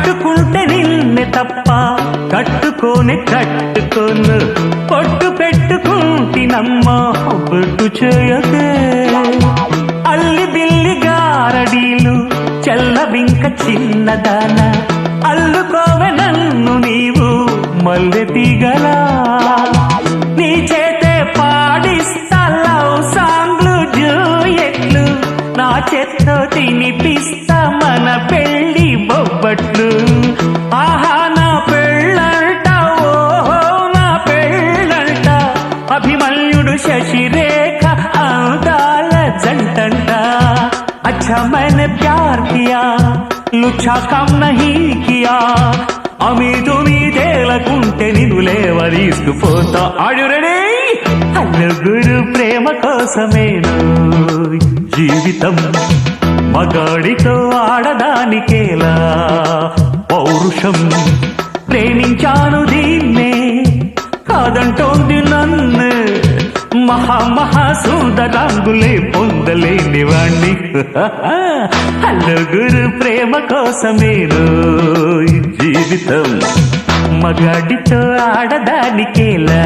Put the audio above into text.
అంటుకుంటే నిన్నే తప్ప కట్టుకోనే కట్టుకోను పొట్టు పెట్టుకుంటినమ్మా బొట్టు చేయదే అల్లి బిల్లి గారడీలు చల్లవింక చిన్నదాన అల్లుకోవె నన్ను నీవు మల్లె తీగలా నీ చేతే పాడిస్తా లవ్ సాంగ్లు జూయెట్లు నా చేత్తో తినిపిస్తా మన పెళ్లి బొబ్బట్లు ఆహా నా పెళ్ళంట ఓహో నా పెళ్ళంట అభిమన్యుడు శశిరేఖ అందాల జంటంట अच्छा मैंने प्यार किया लुच्छा कम नहीं किया అమీదుమీదేలకుంటే నిన్ను లేవదీసుకుపోతా ఆడు రెడీ అల్లుగురు ప్రేమ కోసమేను జీవితం మగాడితో ఆడదానికేలా పౌరుషం ప్రేమించాను దీన్నే కాదంటోంది నన్ను మహా సుందరాంగులే పొందలేని వాణ్ణి అల్లుగురు ప్రేమ కోసమేను జీవితం మగాడితో ఆడదానికేలా